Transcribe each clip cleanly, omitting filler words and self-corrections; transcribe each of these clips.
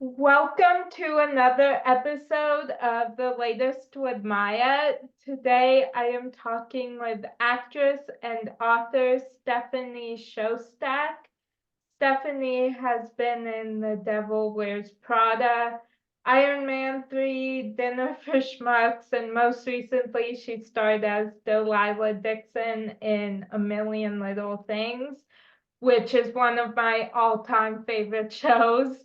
Welcome to another episode of The Latest with Maya. Today I am talking with actress and author Stephanie Szostak. Stephanie has been in The Devil Wears Prada, Iron Man 3, Dinner for Schmucks, and most recently she starred as Delilah Dixon in A Million Little Things, which is one of my all-time favorite shows.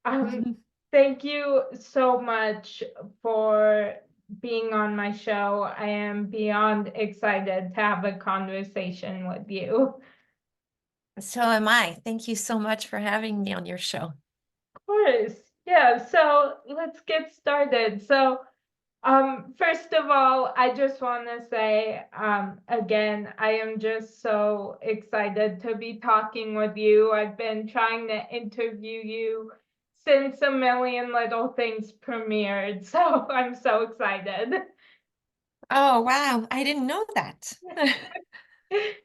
Um, Thank you so much for being on my show. I am beyond excited to have a conversation with you. So am I. Thank you so much for having me on your show. Of course. Yeah, so let's get started. First of all, I just want to say, again, I am just so excited to be talking with you. I've been trying to interview you since A Million Little Things premiered, so I'm so excited. Oh, wow. I didn't know that.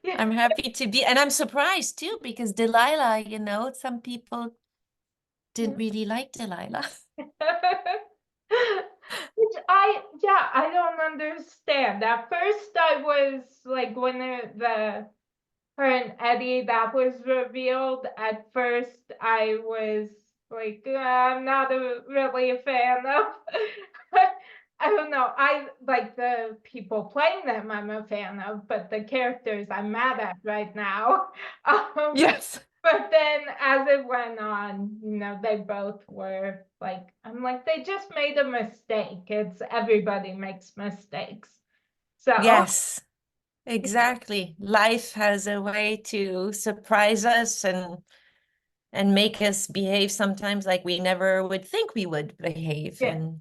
Yeah. I'm happy to be, and I'm surprised too, because Delilah, some people didn't really like Delilah. I don't understand. At first, I was like, when the her and Eddie that was revealed, at first I was like, I'm not really a fan of. I don't know. I like the people playing them, I'm a fan of, but the characters I'm mad at right now. Yes. But then as it went on, they both were like, I'm like, they just made a mistake. It's everybody makes mistakes. So, Yes, exactly. Life has a way to surprise us and make us behave sometimes like we never would think we would behave. yeah, And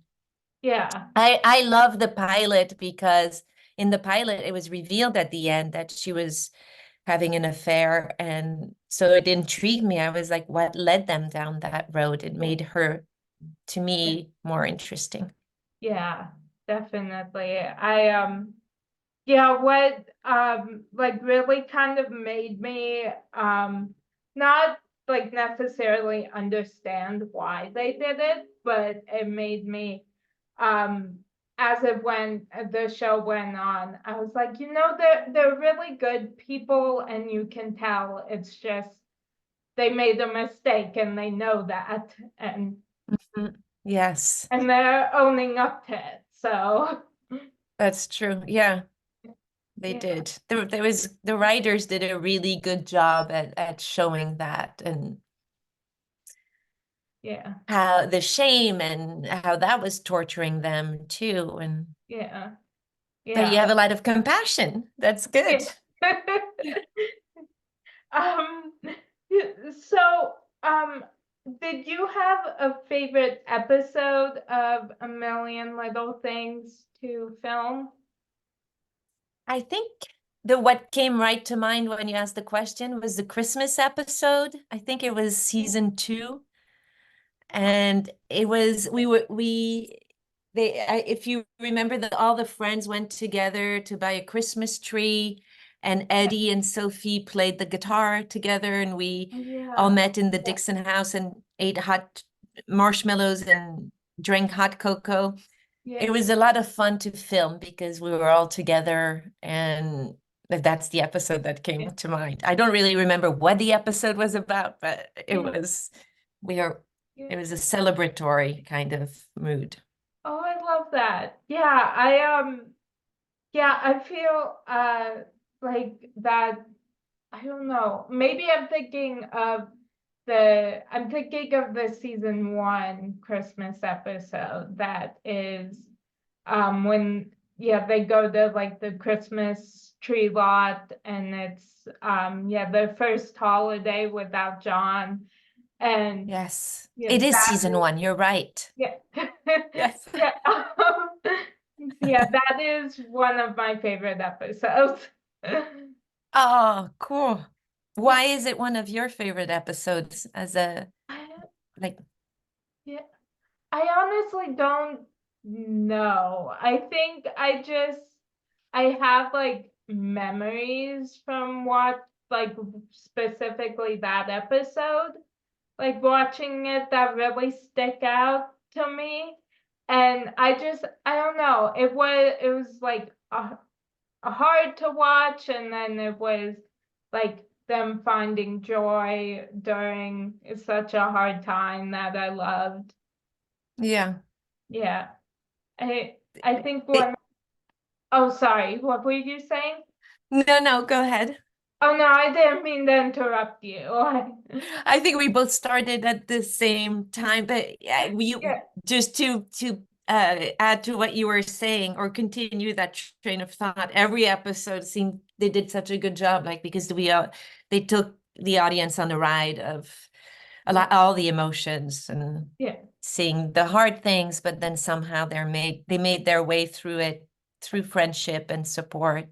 yeah, I love the pilot because in the pilot it was revealed at the end that she was having an affair, and so it intrigued me. I was like, what led them down that road? It made her, to yeah, me, more interesting. yeah, definitely. Yeah, what like really kind of made me not like necessarily understand why they did it, but it made me um as it went the show went on, I was like, they're really good people, and you can tell it's just they made a mistake and they know that, and Mhm. Yes, and they're owning up to it. So that's true. Yeah, they yeah, did. The writers did a really good job at showing that, and yeah, how the shame and how that was torturing them too. And yeah, but you yeah. have a lot of compassion. That's good. Um, so, um, did you have a favorite episode of A Million Little Things to film? I think the what came right to mind when you asked the question was the Christmas episode. I think it was season 2, and it was if you remember, that all the friends went together to buy a Christmas tree, and Eddie and Sophie played the guitar together, and we all Yeah, met in the Dixon house and ate hot marshmallows and drank hot cocoa. yeah, It was a lot of fun to film because we were all together, and that's the episode that came yeah, to mind. I don't really remember what the episode was about, but yeah, we are yeah. it was a celebratory kind of mood. Oh, I love that. Yeah, I feel like that. I don't know. Maybe I'm thinking of the season 1 Christmas episode that is when they go to like the Christmas tree lot, and it's their first holiday without John, and Yes, yeah it is that season 1. You're right. yeah Yes. yeah yeah, that is one of my favorite episodes. Oh, cool. Yeah. Why is it one of your favorite episodes as a I, like yeah. I honestly don't know. I think I have like memories from what like specifically that episode. like watching it that really stick out to me. And I don't know, it was like hard to watch, and then it was like them finding joy during such a hard time that I loved. Yeah. Yeah. I think It, one oh sorry, what were you saying? no, no, go ahead. Oh no, I didn't mean to interrupt you. I think we both started at the same time, but yeah, Yeah, just to add to what you were saying or continue that train of thought. Every episode seemed they did such a good job, like because they took the audience on a ride of a yeah, lot, all the emotions and yeah, seeing the hard things, but then somehow they made their way through it through friendship and support,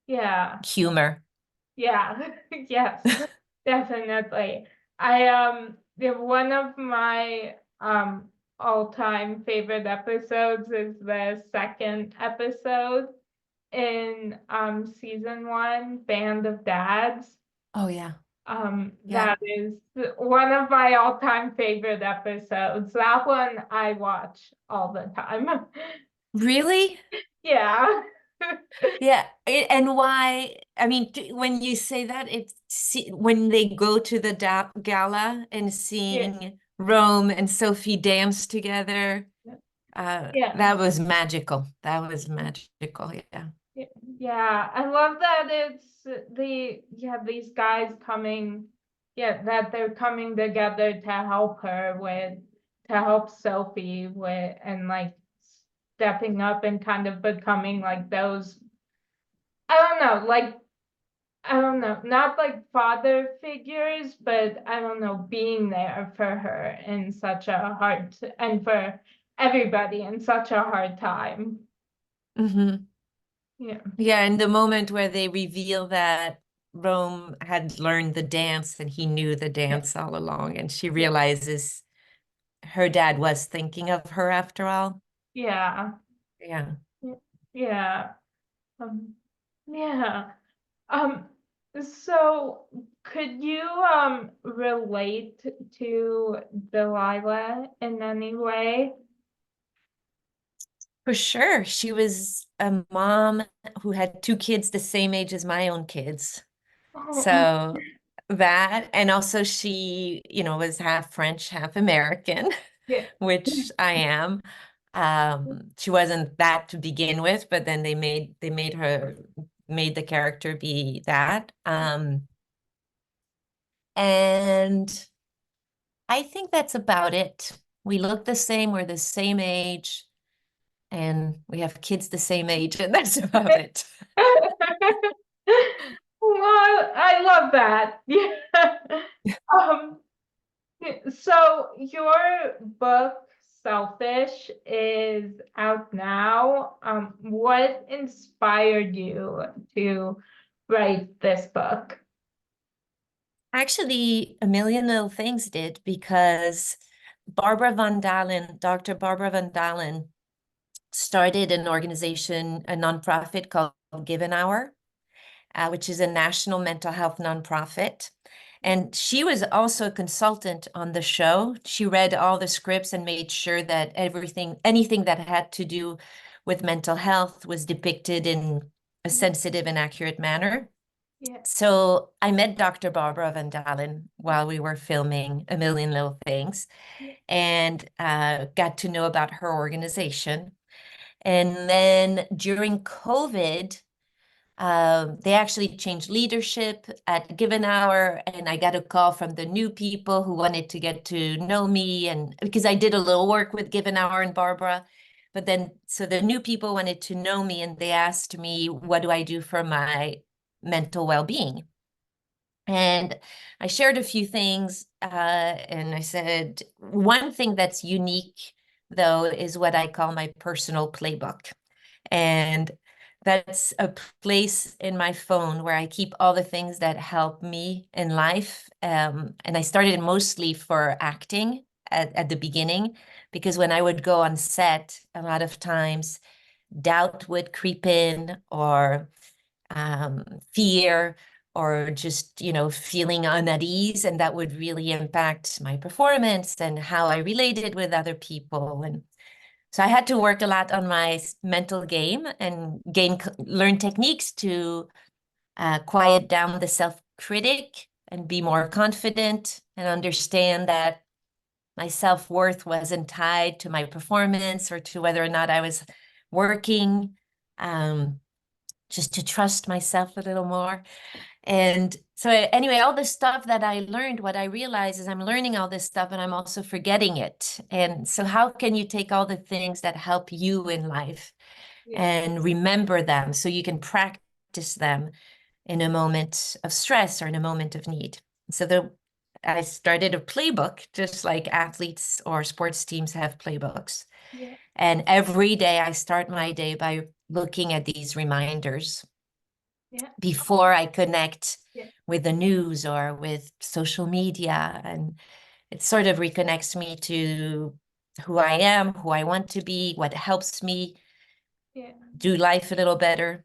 yeah, humor. yeah, yes, definitely. One of my all-time favorite episodes is the second episode in season one, Band of Dads. Oh yeah, yeah. That is one of my all-time favorite episodes. That one I watch all the time. Really? Yeah. Yeah, and why? I mean, when you say that, when they go to the da gala and Yeah. seeing Rome and Sophie dance together, Yeah. that was magical. That was magical. Yeah. Yeah. I love that it's these guys coming, that they're coming together to help her to help Sophie and like stepping up and kind of becoming like those, I don't know, like I don't know, not like father figures, but I don't know, being there for her in such a and for everybody in such a hard time. Hmm. Yeah. Yeah, and the moment where they reveal that Rome had learned the dance and he knew the Yeah. dance all along, and she Yeah. realizes her dad was thinking of her after all. Yeah. Yeah. Yeah. Um, yeah. Um, so could you relate to Delilah in any way? For sure. She was a mom who had two kids the same age as my own kids. Oh, So that, and also she, was half French, half American, yeah. which I am. She wasn't that to begin with, but then made the character be that. And I think that's about it. We look the same, we're the same age, and we have kids the same age, and that's about it. Well, I love that. Yeah. Um, so your book, Selfish, is out now. What inspired you to write this book? Actually, a million little things did because Dr. Barbara Van Dalen, started an organization, a nonprofit called Given Hour, which is a national mental health nonprofit. And she was also a consultant on the show. She read all the scripts and made sure that anything that had to do with mental health was depicted in a sensitive and accurate manner. Yeah. So I met Dr. Barbara Van Dalen while we were filming A Million Little Things and got to know about her organization. And then during COVID, they actually changed leadership at Given Hour, and I got a call from the new people who wanted to get to know me, and because I did a little work with Given Hour and Barbara, but then so the new people wanted to know me, and they asked me, "What do I do for my mental well-being?" And I shared a few things, and I said, one thing that's unique, though, is what I call my personal playbook. And that's a place in my phone where I keep all the things that help me in life. And I started mostly for acting at the beginning, because when I would go on set, a lot of times doubt would creep in, or fear, or just, feeling at ease, and that would really impact my performance and how I related with other people. And so I had to work a lot on my mental game and learn techniques to quiet down the self-critic and be more confident and understand that my self-worth wasn't tied to my performance or to whether or not I was working, just to trust myself a little more. And so anyway, all this stuff that I learned, what I realize is I'm learning all this stuff and I'm also forgetting it. And so how can you take all the things that help you in life and remember them so you can practice them in a moment of stress or in a moment of need? So I started a playbook, just like athletes or sports teams have playbooks. Yeah. And every day I start my day by looking at these reminders before I connect with the news or with social media. And it sort of reconnects me to who I am, who I want to be, what helps me do life a little better.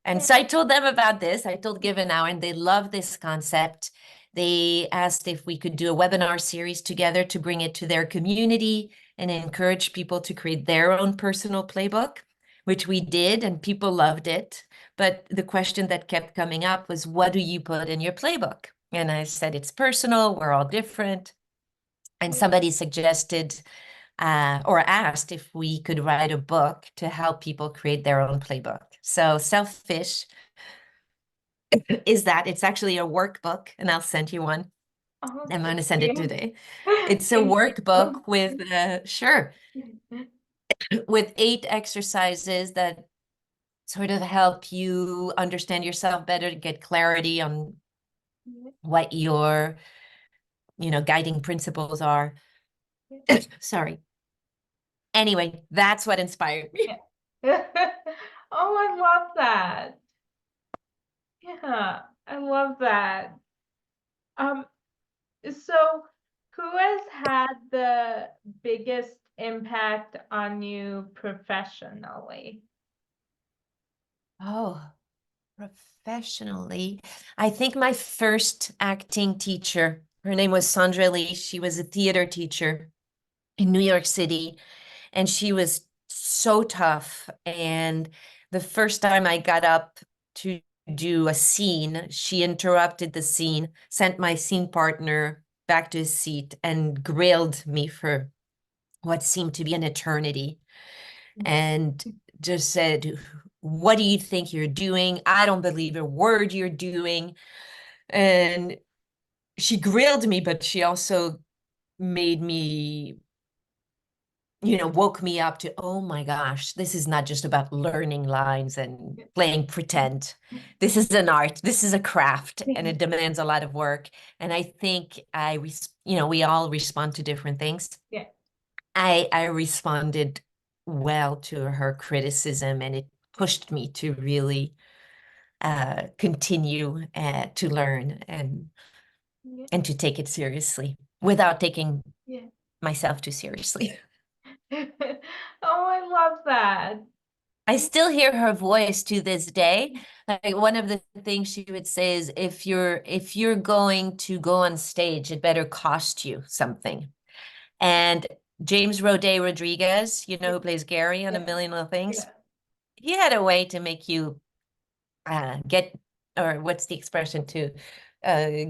And so I told them about this. I told Give an Hour, and they love this concept. They asked if we could do a webinar series together to bring it to their community and encourage people to create their own personal playbook, which we did, and people loved it. But the question that kept coming up was, what do you put in your playbook? And I said, it's personal, we're all different. And somebody suggested or asked if we could write a book to help people create their own playbook. So Selfish is that. It's actually a workbook, and I'll send you one. Oh, I'm going to thank send it you. today. It's a Thank workbook with, you. with 8 exercises that sort of help you understand yourself better, to get clarity on what your, guiding principles are. Sorry. Anyway, that's what inspired me. Oh, I love that. Yeah, I love that. Um, so who has had the biggest impact on you professionally? Oh, professionally, I think my first acting teacher, her name was Sandra Lee. She was a theater teacher in New York City, and she was so tough. And the first time I got up to do a scene, she interrupted the scene, sent my scene partner back to his seat, and grilled me for what seemed to be an eternity, and just said, what do you think you're doing? I don't believe a word you're doing. And she grilled me, but she also made me, woke me up to, oh my gosh, this is not just about learning lines and playing pretend. This is an art, this is a craft, and it demands a lot of work. And I think we all respond to different things. Yeah. I responded well to her criticism, and it pushed me to really continue to learn and to take it seriously without taking myself too seriously. Oh, I love that. I still hear her voice to this day. Like, one of the things she would say is, if you're going to go on stage, it better cost you something. And James Roday Rodriguez, who plays Gary on A Million Little Things, he had a way to make you get, or what's the expression, to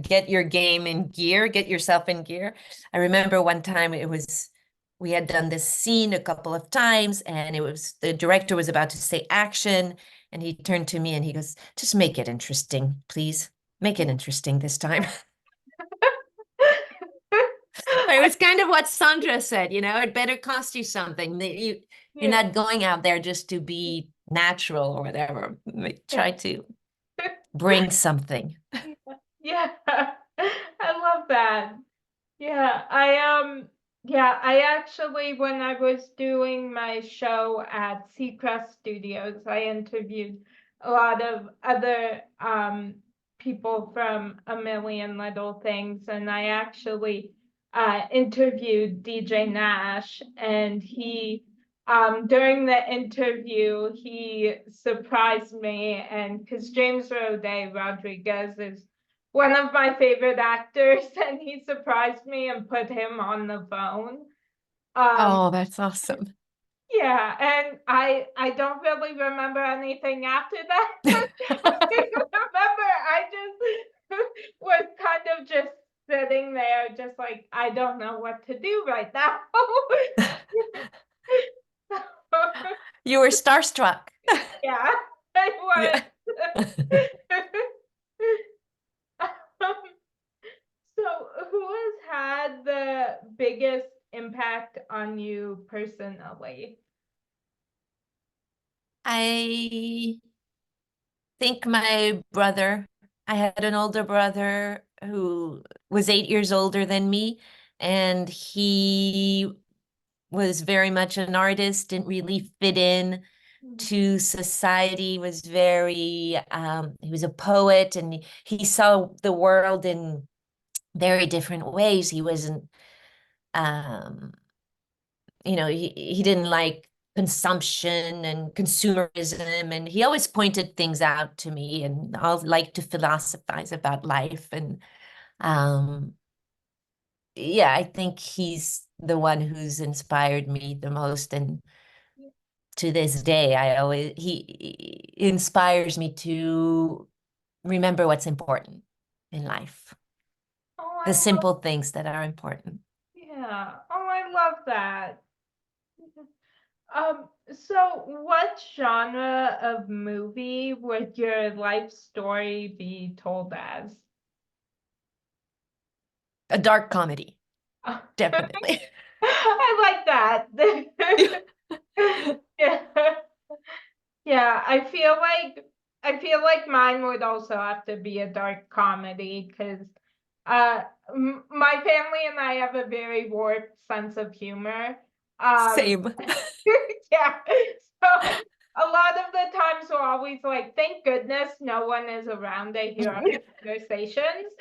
get your game in gear, get yourself in gear. I remember one time we had done this scene a couple of times, and the director was about to say action, and he turned to me and he goes, just make it interesting, please. Make it interesting this time. It was kind of what Sandra said, it better cost you something. You're not going out there just to be natural or whatever. Try to bring something. Yeah, I love that. Yeah, I actually, when I was doing my show at Seacrest Studios, I interviewed a lot of other people from A Million Little Things, and I actually interviewed DJ Nash, and he during the interview, he surprised me, and because James Rodriguez is one of my favorite actors, and he surprised me and put him on the phone. Oh, that's awesome. Yeah, and I don't really remember anything after that. I remember I just was kind of just sitting there, just like I don't know what to do right now. You were starstruck. Yeah, I was. Yeah. Um, so, who has had the biggest impact on you personally? I think my brother, I had an older brother who was 8 years older than me, and he was very much an artist, didn't really fit in to society, was very, he was a poet, and he saw the world in very different ways. He wasn't, um, he didn't like consumption and consumerism, and he always pointed things out to me, and I like to philosophize about life. And yeah, I think he's the one who's inspired me the most. And to this day, he inspires me to remember what's important in life, Oh, the I love, simple things that are important. yeah. Oh, I love that. So what genre of movie would your life story be told as? A dark comedy, definitely. I like that. Yeah. Yeah, I feel like mine would also have to be a dark comedy because my family and I have a very warped sense of humor. Um Same. yeah. So a lot of the times we're always like, thank goodness no one is around to hear our conversations.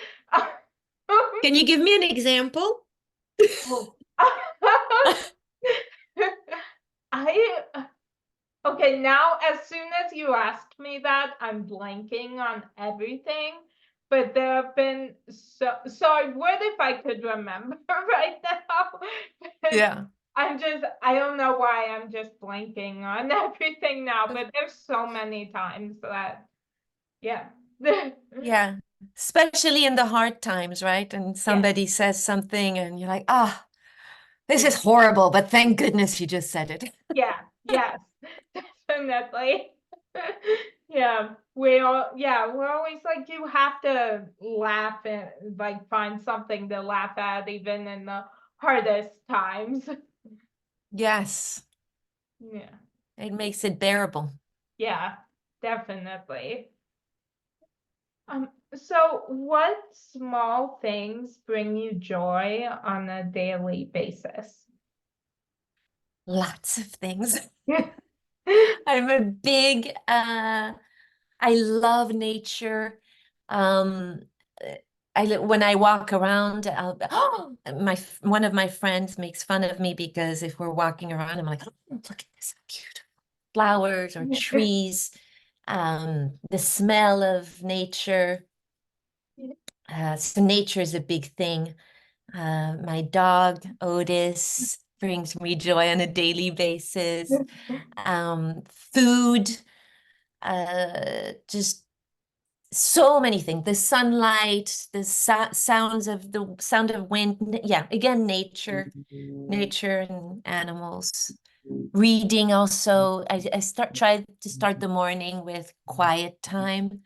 Can you give me an example? Oh. I Okay, now as soon as you asked me that, I'm blanking on everything. But there have been so I would if I could remember right now. But Yeah. I don't know why I'm just blanking on everything now, but there's so many times that yeah. Yeah. Especially in the hard times, right? And Yeah. somebody says something and you're like, ah, this Yeah. is horrible, but thank goodness you just said it. Yeah, yes, definitely. Yeah, we're always like you have to laugh and like find something to laugh at even in the hardest times. Yes. Yeah, It makes it bearable. yeah, definitely. So what small things bring you joy on a daily basis? Lots of things. I'm a big I love nature. Um when I walk around, one of my friends makes fun of me because if we're walking around, I'm like, oh, look at this cute flowers or trees. The smell of nature. So nature is a big thing. My dog, Otis, brings me joy on a daily basis. Food, just so many things. The sunlight, the sound of wind. Yeah, again, nature and animals. Reading also. I try to start the morning with quiet time,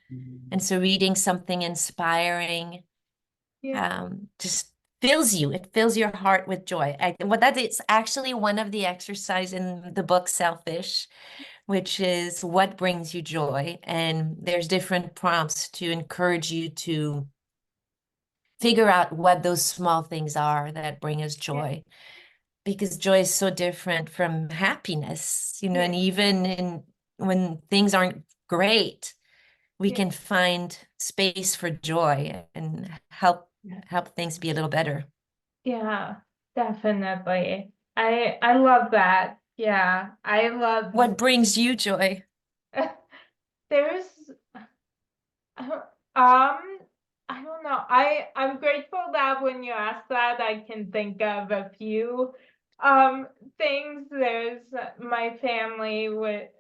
and so reading something inspiring Yeah, just fills you. It fills your heart with joy. Well, that is actually one of the exercise in the book Selfish, which is what brings you joy. And there's different prompts to encourage you to figure out what those small things are that bring us yeah, joy. Because joy is so different from happiness, yeah, and even when things aren't great, we yeah, can find space for joy and help things be a little better. yeah, definitely. I love that. Yeah, I love What brings you joy? there's um I don't know. I'm grateful that when you ask that I can think of a few um things. There's my family with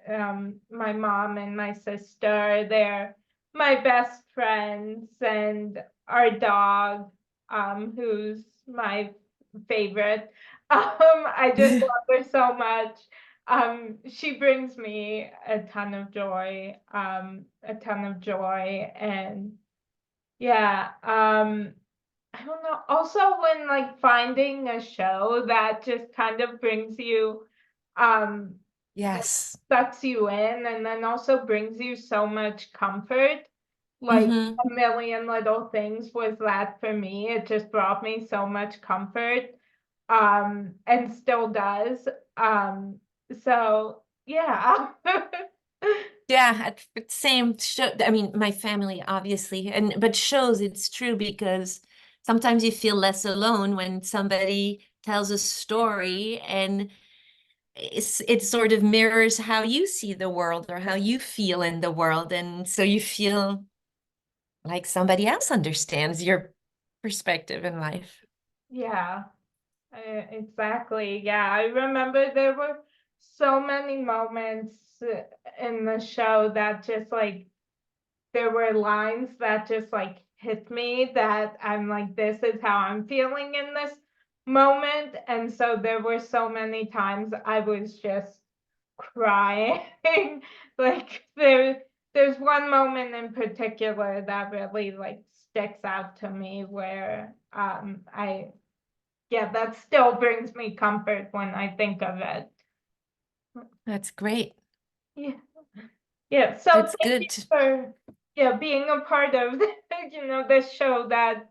my mom and my sister. They're my best friends, and our dog who's my favorite. I just love her so much. She brings me a ton of joy, and yeah, I don't know. Also, when like finding a show that just kind of brings you, um, like Yes. sucks you in, and then also brings you so much comfort. Like Mm-hmm. A Million Little Things was that for me. It just brought me so much comfort, and still does. So yeah. Yeah, same show. I mean, my family obviously, and but shows it's true because sometimes you feel less alone when somebody tells a story and it sort of mirrors how you see the world or how you feel in the world, and so you feel like somebody else understands your perspective in life. Yeah, exactly. Yeah, I remember there were so many moments in the show that just like there were lines that just like hit me, that I'm like, this is how I'm feeling in this moment. And so there were so many times I was just crying. Like there's one moment in particular that really like sticks out to me where I yeah, that still brings me comfort when I think of it. That's great. Yeah. Yeah. So That's thank you good. for being a part of this show that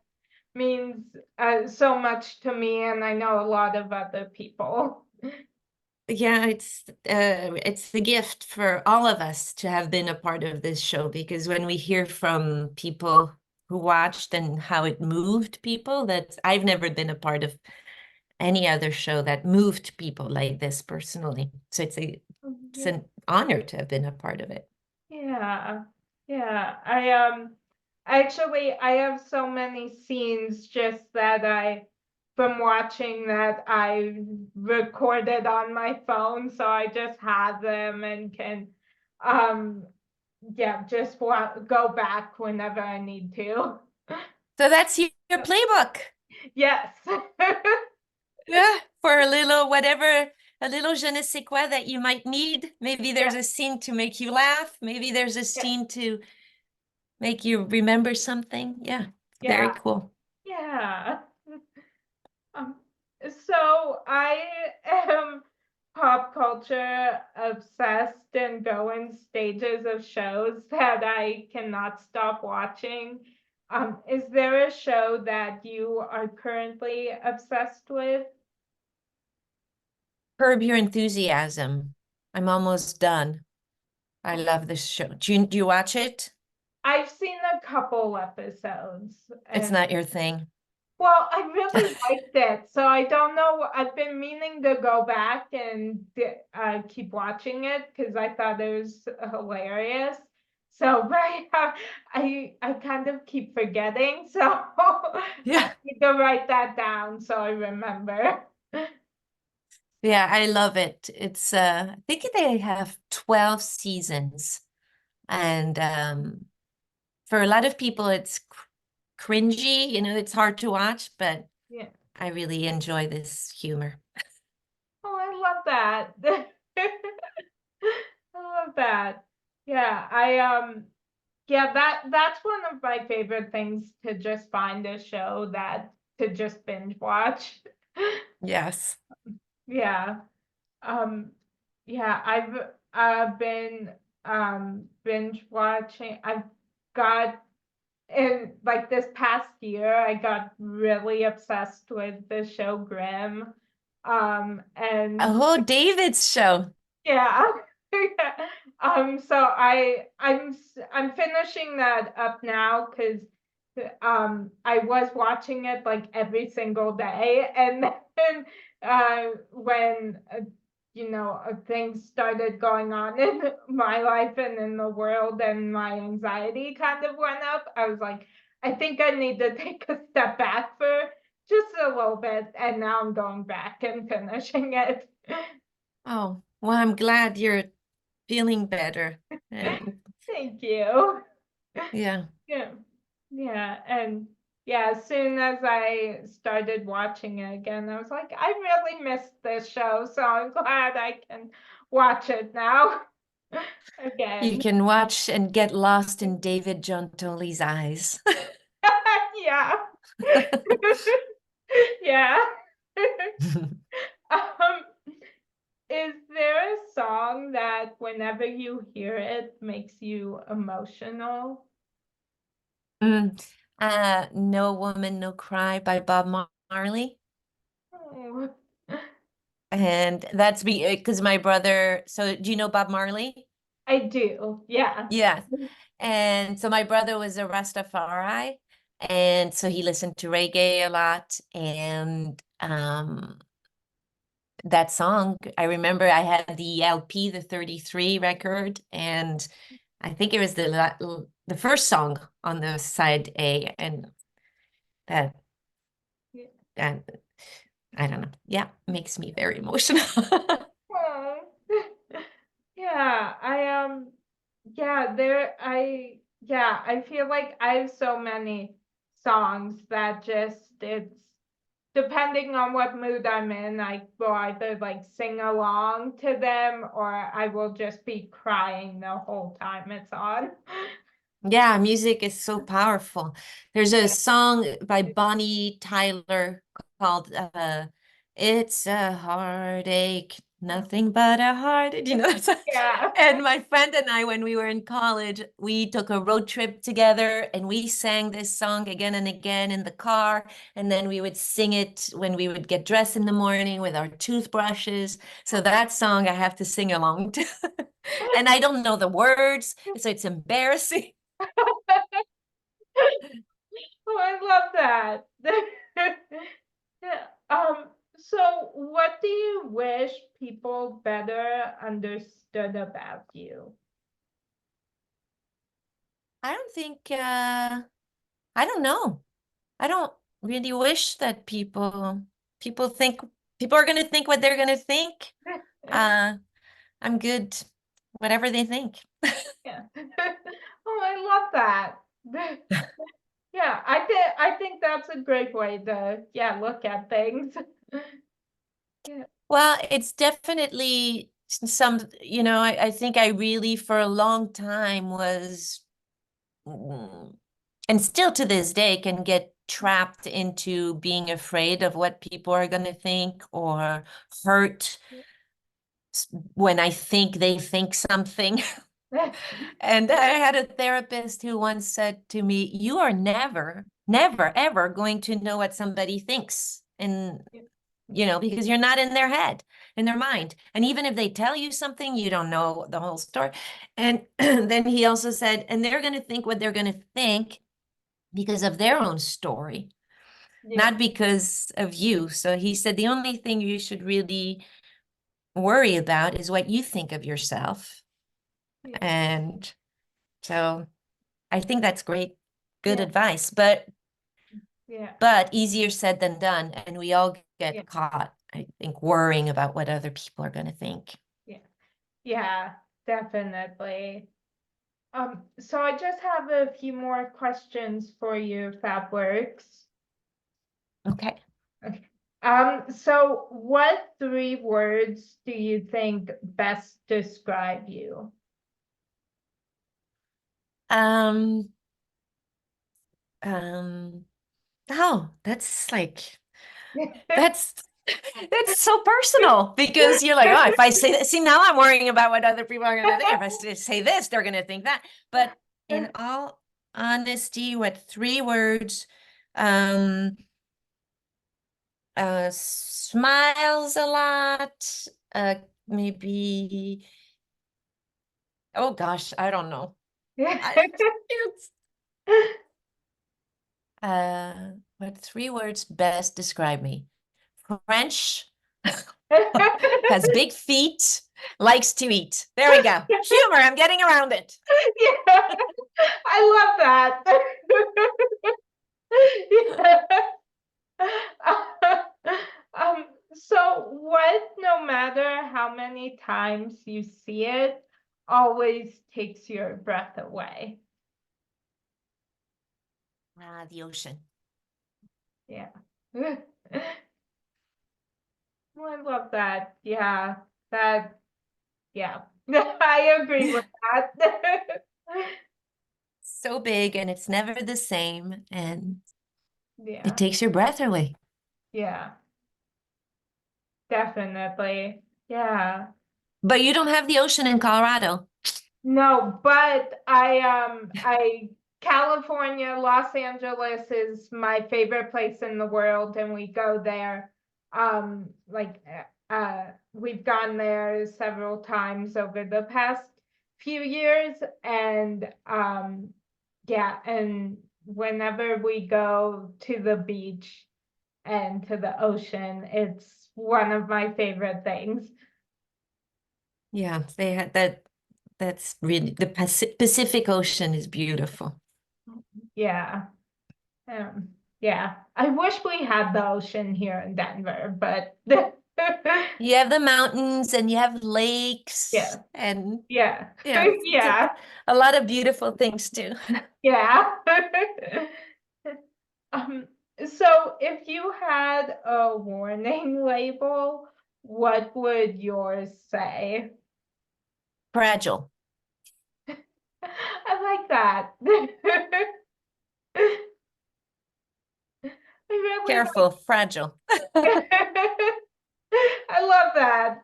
means so much to me, and I know a lot of other people. Yeah, it's the gift for all of us to have been a part of this show, because when we hear from people who watched and how it moved people, that I've never been a part of any other show that moved people like this personally. So it's Yeah. an honor to have been a part of it. Yeah. Yeah. I have so many scenes just that I from watching that I recorded on my phone, so I just have them and can um yeah, just go back whenever I need to. So that's your playbook. Yes. Yeah, for a little whatever, a little je ne sais quoi that you might need. Maybe Yeah, there's a scene to make you laugh. Maybe there's a yeah, scene to make you remember something. Yeah, yeah, very cool. yeah. Um, so I am pop culture obsessed and go in stages of shows that I cannot stop watching. Is there a show that you are currently obsessed with? Curb Your Enthusiasm. I'm almost done. I love this show. Do you watch it? I've seen a couple episodes, It's and not your thing. well, I really liked it, so I don't know. I've been meaning to go back and keep watching it because I thought it was hilarious. So, but I kind of keep forgetting, so I Yeah. need to write that down so I remember. Yeah, I love it. It's I think they have 12 seasons. And for a lot of people it's cringy, it's hard to watch, but Yeah. I really enjoy this humor. Oh, I love that. I love that. Yeah, yeah, that's one of my favorite things, to just find a show that to just binge watch. Yes. Yeah. Um yeah, I've been binge watching. I've got in like this past year I got really obsessed with the show Grimm. And Oh, David's show. yeah. So I'm finishing that up now because I was watching it like every single day, and then when things started going on in my life and in the world, and my anxiety kind of went up, I was like, I think I need to take a step back for just a little bit. And now I'm going back and finishing it. Oh, well, I'm glad you're feeling better. And Thank you. yeah, Yeah. Yeah. And yeah, as soon as I started watching it again, I was like, I really missed this show. So I'm glad I can watch it now you again. can watch and get lost in David Giuntoli's eyes. Yeah. Yeah. um, is there a song that whenever you hear it makes you emotional? Mm. No Woman, No Cry by Bob Marley. Oh, And that's because my brother, so do you know Bob Marley? I do. Yeah. Yeah. And so my brother was a Rastafari, and so he listened to reggae a lot. And that song, I remember I had the LP, the 33 record, and I think it was the first song on the side A, and that that I don't know. Yeah, makes me very emotional. Oh. Yeah, I feel like I have so many songs that just it's depending on what mood I'm in, I will either like sing along to them or I will just be crying the whole time it's on. Yeah, music is so powerful. There's a song by Bonnie Tyler called It's a Heartache, Nothing But a Heartache. You know, Yeah. and my friend and I, when we were in college, we took a road trip together and we sang this song again and again in the car. And then we would sing it when we would get dressed in the morning with our toothbrushes. So that song I have to sing along to. And I don't know the words, so it's embarrassing. Oh, I love that. Yeah. So what do you wish people better understood about you? I don't think I don't know. I don't really wish that people think people are gonna think what they're gonna think. Uh I'm good, whatever they think. Yeah. Oh, I love that. Yeah, I think that's a great way to look at things. Yeah. Well, it's definitely some, I think I really for a long time was and still to this day can get trapped into being afraid of what people are going to think or hurt when I think they think something. And I had a therapist who once said to me, "You are never, never, ever going to know what somebody thinks." And, because you're not in their head, in their mind. And even if they tell you something, you don't know the whole story. And then he also said, and they're going to think what they're going to think because of their own story, Yeah. not because of you. So he said, the only thing you should really worry about is what you think of yourself. Yeah. And so I think that's great, good Yeah. advice, but Yeah. easier said than done. And we all Yeah. get caught, I think, worrying about what other people are going to think. Yeah. Yeah, definitely. So I just have a few more questions for you, if that works. Okay. Okay. So what three words do you think best describe you? Um, um, oh, that's like, that's it's so personal because you're like, oh, if I say that, see, now I'm worrying about what other people are going to think. If I say this, they're going to think that. But in all honesty, what three words? Um, smiles a lot. Maybe. Oh gosh, I don't know. It's what three words best describe me? French, Has big feet, likes to eat. There we go. Humor, I'm getting around it. Yeah, I love that. Um, so what, no matter how many times you see it, always takes your breath away? The ocean. Yeah. Well, I love that. Yeah, yeah. I agree with that. So big and it's never the same, and it Yeah, takes your breath away. yeah, definitely. Yeah. But you don't have the ocean in Colorado. No, but California, Los Angeles is my favorite place in the world, and we go there. Like we've gone there several times over the past few years, and yeah, and whenever we go to the beach and to the ocean, it's one of my favorite things. Yeah, they had that. That's really the Pacific Ocean is beautiful. Yeah. Yeah, I wish we had the ocean here in Denver, but You have the mountains and you have lakes yeah, and yeah, yeah, it's yeah, a lot of beautiful things too. yeah. Um, so if you had a warning label, what would yours say? Fragile. I like that. I really Careful, fragile. I love that.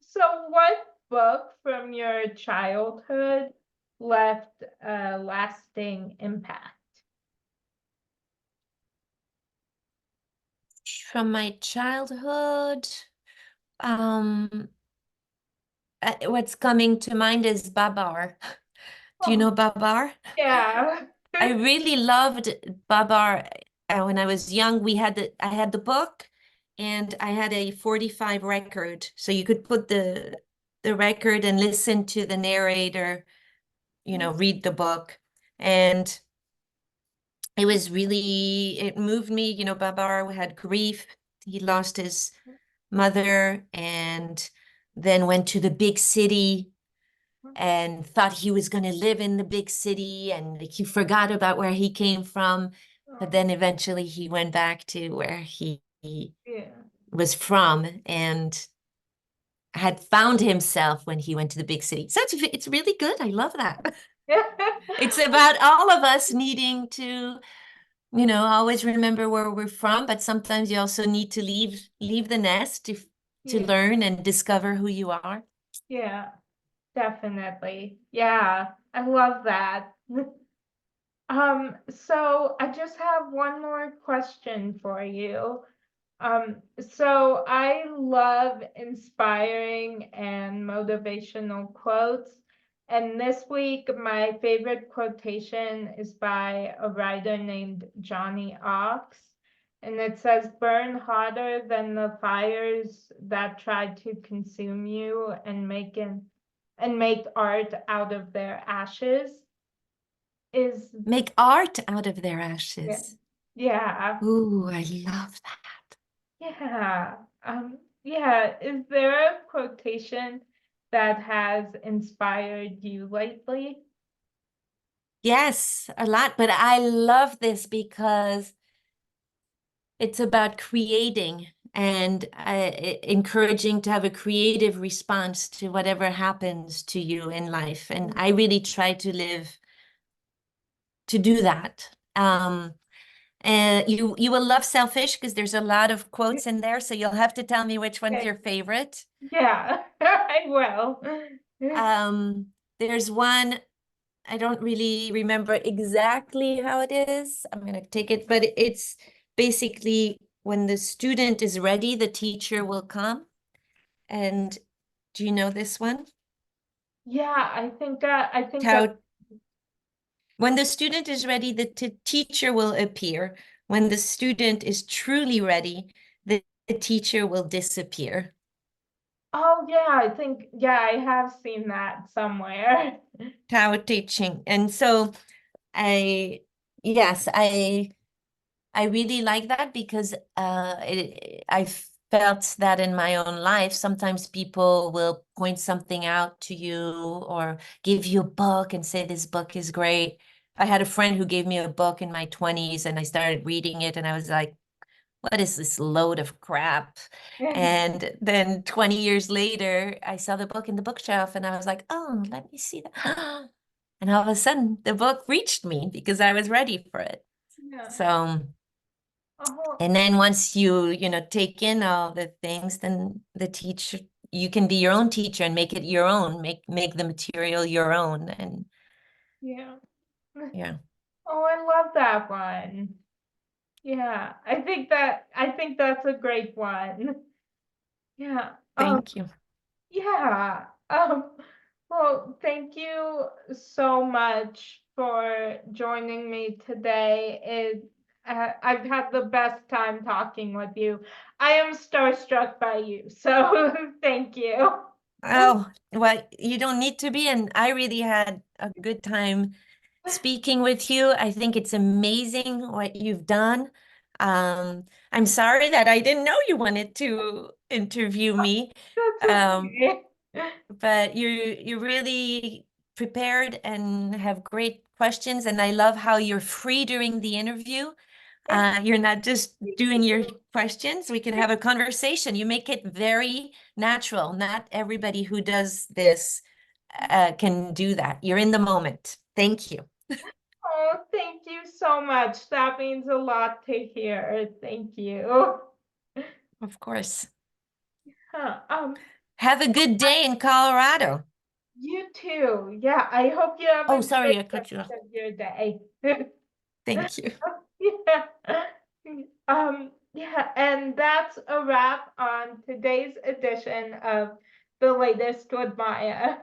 So what book from your childhood left a lasting impact? From my childhood, um, what's coming to mind is Babar. Do you Oh, know Babar? yeah. I really loved Babar. When I was young, I had the book and I had a 45 record. So you could put the record and listen to the narrator, read the book. And it moved me. Babar had grief. He lost his mother and then went to the big city and thought he was going to live in the big city, and like, he forgot about where he came from, but then eventually he went back to where he Yeah. was from and had found himself when he went to the big city. So it's really good. I love that. It's about all of us needing to, always remember where we're from, but sometimes you also need to leave the nest to Yeah, learn and discover who you are. yeah, definitely. Yeah, I love that. So I just have one more question for you. So I love inspiring and motivational quotes. And this week, my favorite quotation is by a writer named Johnny Ox. And it says, burn hotter than the fires that try to consume you and make art out of their ashes. Is Make art out of their Yeah, ashes. yeah. Ooh, I love that. Yeah. Yeah. Is there a quotation that has inspired you lately? Yes, a lot, but I love this because it's about creating and encouraging to have a creative response to whatever happens to you in life. And I really try to live to do that. And you will love Selfish because there's a lot of quotes in there, so you'll have to tell me which one's Okay. your favorite. Yeah, I will. Um, there's one, I don't really remember exactly how it is. I'm gonna take it, but it's basically when the student is ready, the teacher will come. And do you know this one? Yeah, I think How when the student is ready, the teacher will appear. When the student is truly ready, the teacher will disappear. Oh yeah, I think yeah, I have seen that somewhere. Tao Te Ching. And so I, yes, I really like that because I felt that in my own life. Sometimes people will point something out to you or give you a book and say this book is great. I had a friend who gave me a book in my 20s and I started reading it and I was like, what is this load of crap? And then 20 years later, I saw the book in the bookshelf and I was like, oh, let me see that. And all of a sudden, the book reached me because I was ready for it. Yeah. So, Oh, and then once you know, take in all the things, then the teacher, you can be your own teacher and make it your own, make the material your own. And yeah. yeah, Oh, I love that one. Yeah, I think that's a great one. Yeah. thank you. Yeah. Well, thank you so much for joining me today. I've had the best time talking with you. I am starstruck by you, so thank you. Oh, well, you don't need to be. And I really had a good time speaking with you. I think it's amazing what you've done. I'm sorry that I didn't know you wanted to interview me. That's Um, okay. but you're really prepared and have great questions. And I love how you're free during the interview. You're not just doing your questions. We can have a conversation. You make it very natural. Not everybody who does this can do that. You're in the moment. Thank you. Oh, thank you so much. That means a lot to hear. Thank you. Of course. Huh, Have a good day in Colorado. you too. Yeah, I hope you have Oh, a great sorry, I cut you off. rest of your day. Thank you. Yeah. Yeah, and that's a wrap on today's edition of The Latest with Maya.